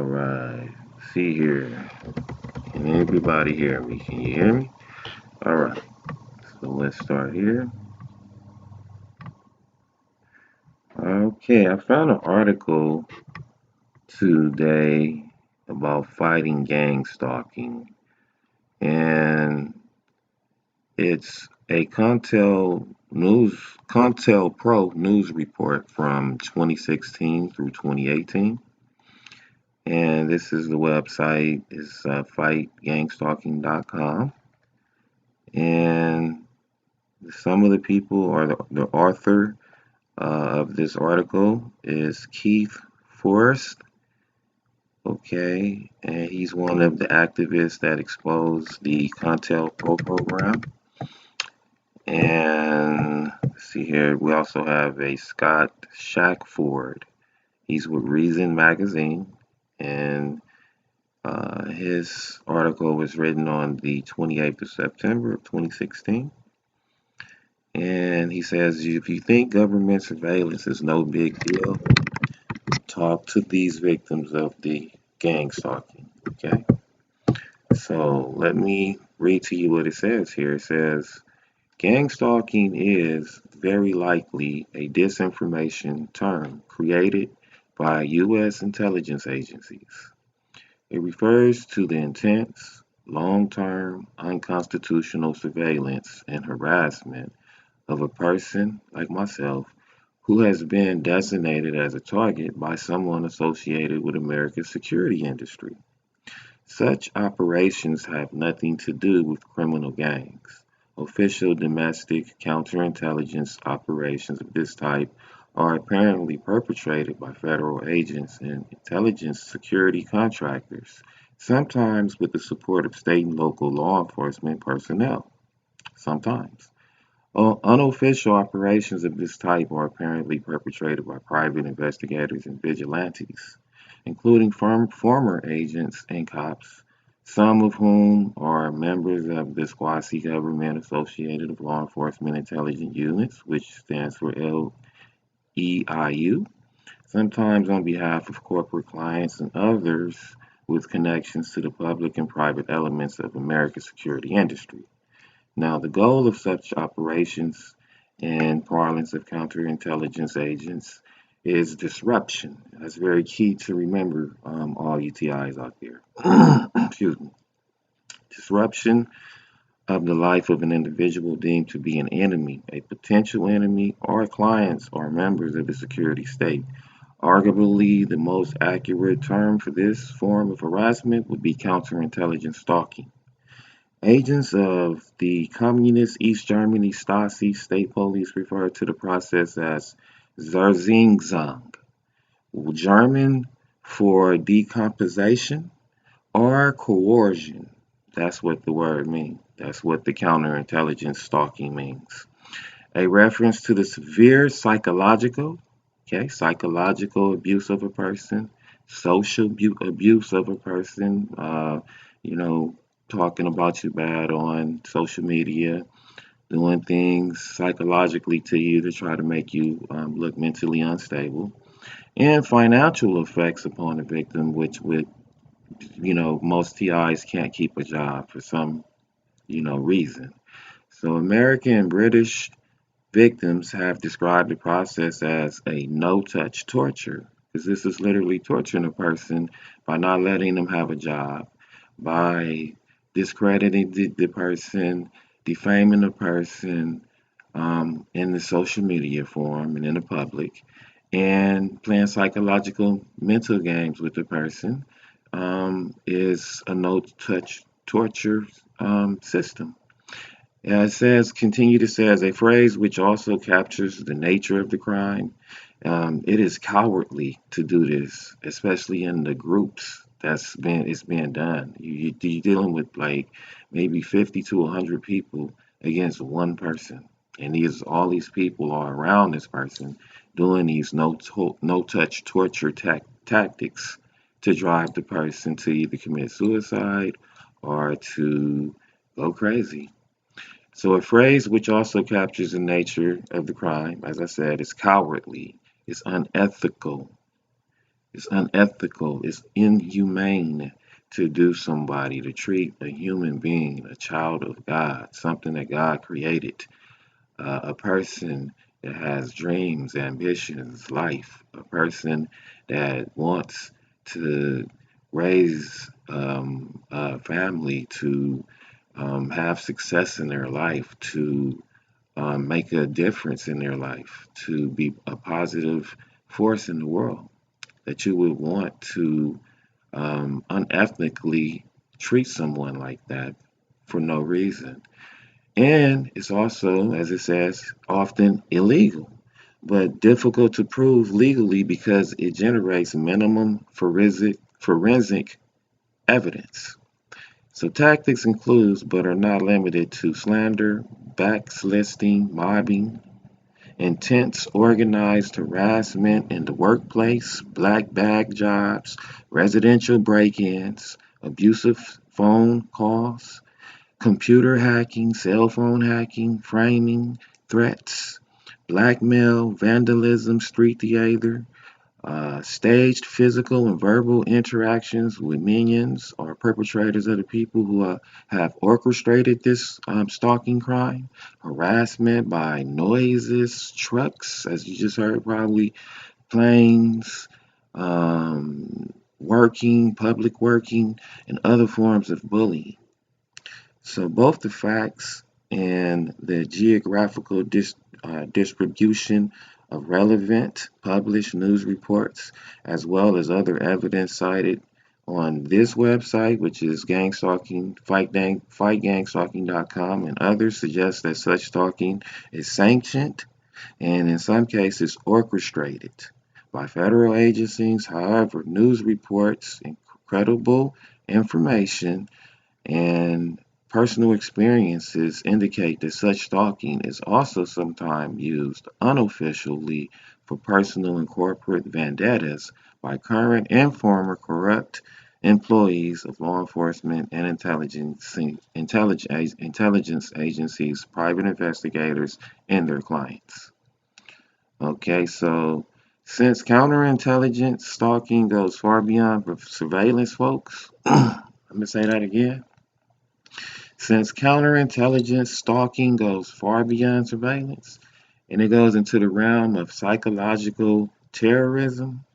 All right. See here. Can everybody hear me? Can you hear me? All right. So let's start here. Okay. I found an article today about fighting gang stalking, and it's a Contel Pro news report from 2016 through 2018. And this is the website is fightgangstalking.com. And some of the people or the author of this article is Keith Forrest. Okay, and he's one of the activists that exposed the Contel Pro program. And see here, we also have a Scott Shackford. He's with Reason Magazine, and his article was written on the 28th of September of 2016. And he says, if you think government surveillance is no big deal, talk to these victims of the gang stalking. Okay. So let me read to you what it says here. It says, gang stalking is very likely a disinformation term created by U.S. intelligence agencies. It refers to the intense, long-term, unconstitutional surveillance and harassment of a person like myself who has been designated as a target by someone associated with America's security industry. Such operations have nothing to do with criminal gangs. Official domestic counterintelligence operations of this type are apparently perpetrated by federal agents and intelligence security contractors, sometimes with the support of state and local law enforcement personnel. Sometimes. Unofficial operations of this type are apparently perpetrated by private investigators and vigilantes, including former agents and cops, some of whom are members of the quasi-government associated of law enforcement intelligence units, which stands for LEIU, sometimes on behalf of corporate clients and others with connections to the public and private elements of America's security industry. Now, the goal of such operations in parlance of counterintelligence agents is disruption. That's very key to remember, all UTIs out there. Excuse me. Disruption of the life of an individual deemed to be an enemy, a potential enemy, or clients or members of the security state. Arguably, the most accurate term for this form of harassment would be counterintelligence stalking. Agents of the Communist East Germany Stasi state police refer to the process as Zerzingsang, German for decomposition or coercion. That's what the word means. That's what the counterintelligence stalking means. A reference to the severe psychological abuse of a person, social abuse of a person, you know, talking about you bad on social media, doing things psychologically to you to try to make you look mentally unstable, and financial effects upon the victim, which would, most TIs can't keep a job for some, reason. So American and British victims have described the process as a no-touch torture, because this is literally torturing a person by not letting them have a job, by discrediting the person, defaming the person in the social media forum and in the public, and playing psychological mental games with the person is a no-touch torture system. It says, continue to say, as a phrase which also captures the nature of the crime. It is cowardly to do this, especially in the groups it's being done. You're dealing with like maybe 50 to 100 people against one person, and all these people are around this person doing these no touch torture tactics to drive the person to either commit suicide or to go crazy. So a phrase which also captures the nature of the crime, as I said, is cowardly, is unethical, It's unethical. It's inhumane to do somebody, to treat a human being, a child of God, something that God created, a person that has dreams, ambitions, life, a person that wants to raise a family, to have success in their life, to make a difference in their life, to be a positive force in the world, that you would want to unethically treat someone like that for no reason. And it's also, as it says, often illegal, but difficult to prove legally because it generates minimum forensic evidence. So tactics include, but are not limited to, slander, backsliding, mobbing, intense organized harassment in the workplace, black bag jobs, residential break-ins, abusive phone calls, computer hacking, cell phone hacking, framing, threats, blackmail, vandalism, street theater, staged physical and verbal interactions with minions or perpetrators of the people who have orchestrated this stalking crime, harassment by noises, trucks, as you just heard, probably planes, public working, and other forms of bullying. So both the facts and the geographical distribution of relevant published news reports, as well as other evidence cited on this website, which is gang stalking, fightgangstalking.com, and others suggest that such stalking is sanctioned and in some cases orchestrated by federal agencies. However, news reports, incredible information, and personal experiences indicate that such stalking is also sometimes used unofficially for personal and corporate vendettas by current and former corrupt employees of law enforcement and intelligence agencies, private investigators, and their clients. Okay, so since counterintelligence stalking goes far beyond surveillance, folks, I'm going to say that again. Since counterintelligence stalking goes far beyond surveillance and it goes into the realm of psychological terrorism,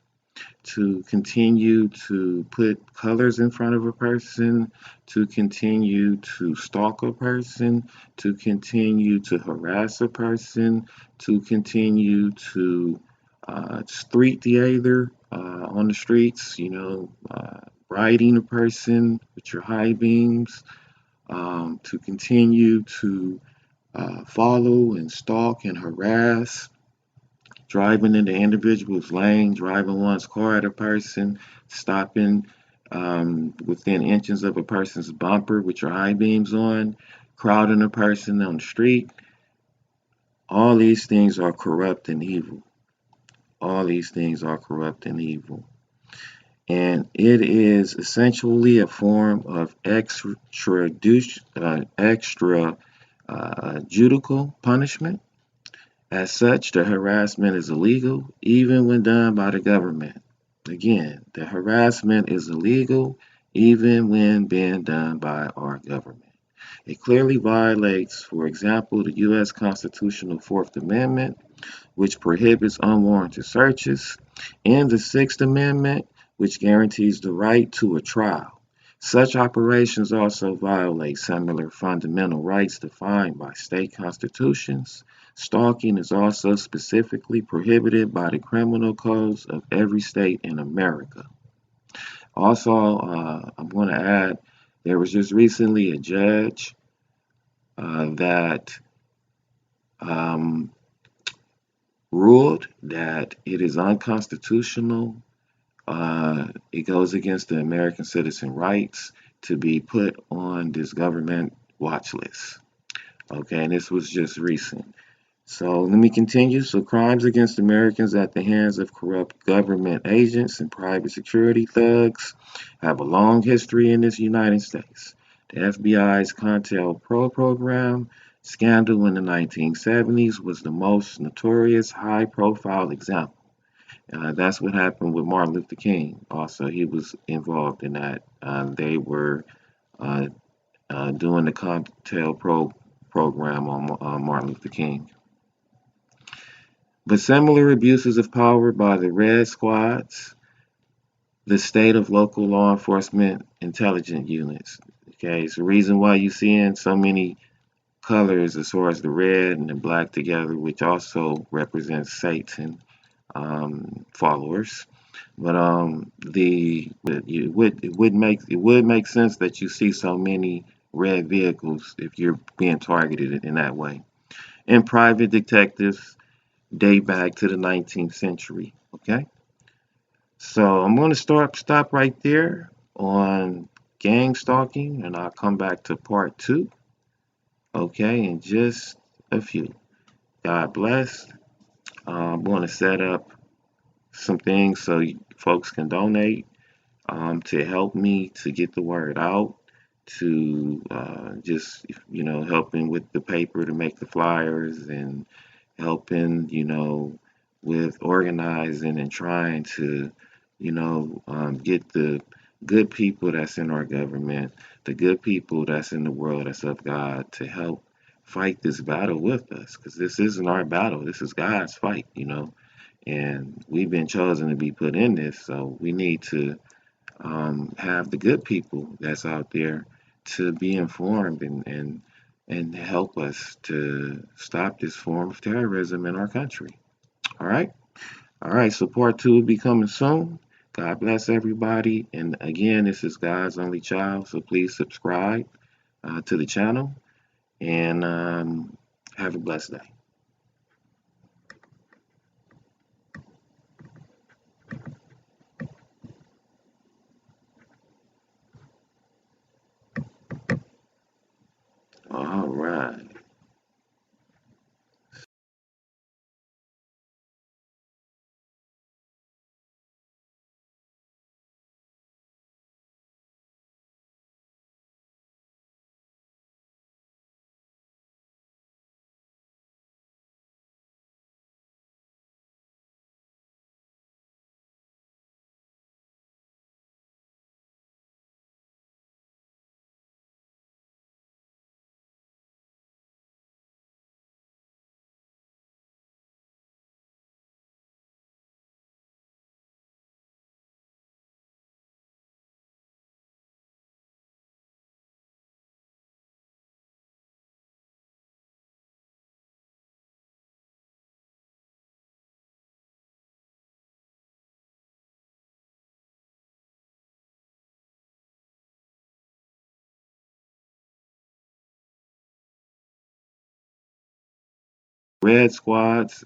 to continue to put colors in front of a person, to continue to stalk a person, to continue to harass a person, to continue to street theater on the streets, riding a person with your high beams, to continue to follow and stalk and harass, driving in the individual's lane, driving one's car at a person, stopping within inches of a person's bumper with your high beams on, crowding a person on the street. All these things are corrupt and evil. All these things are corrupt and evil. And it is essentially a form of extrajudicial punishment. As such, the harassment is illegal even when done by the government. Again, the harassment is illegal even when being done by our government. It clearly violates, for example, the U.S. Constitutional Fourth Amendment, which prohibits unwarranted searches, and the Sixth Amendment, which guarantees the right to a trial. Such operations also violate similar fundamental rights defined by state constitutions. Stalking is also specifically prohibited by the criminal codes of every state in America. Also, I'm going to add, there was just recently a judge that ruled that it is unconstitutional. It goes against the American citizen rights to be put on this government watch list. Okay, and this was just recent. So let me continue. So crimes against Americans at the hands of corrupt government agents and private security thugs have a long history in this United States. The FBI's CONTELPRO program scandal in the 1970s was the most notorious high-profile example. That's what happened with Martin Luther King. Also, he was involved in that. They were uh, doing the program on Martin Luther King. But similar abuses of power by the Red Squads, the state of local law enforcement intelligence units. Okay, it's the reason why you're seeing so many colors as far as the red and the black together, which also represents Satan followers. But it would make sense that you see so many red vehicles if you're being targeted in that way. And private detectives date back to the 19th century. Okay, so I'm going to stop right there on gang stalking, and I'll come back to part two. Okay, in just a few. God bless. I'm going to set up some things so folks can donate to help me to get the word out, to just, helping with the paper to make the flyers and helping, with organizing and trying to, get the good people that's in our government, the good people that's in the world that's of God to help fight this battle with us. Because this isn't our battle, this is God's fight. And we've been chosen to be put in this, so we need to have the good people that's out there to be informed and help us to stop this form of terrorism in our country. All right. All right. So part two will be coming soon. God bless everybody. And again, this is God's only child. So please subscribe to the channel and have a blessed day. All right. Red squads.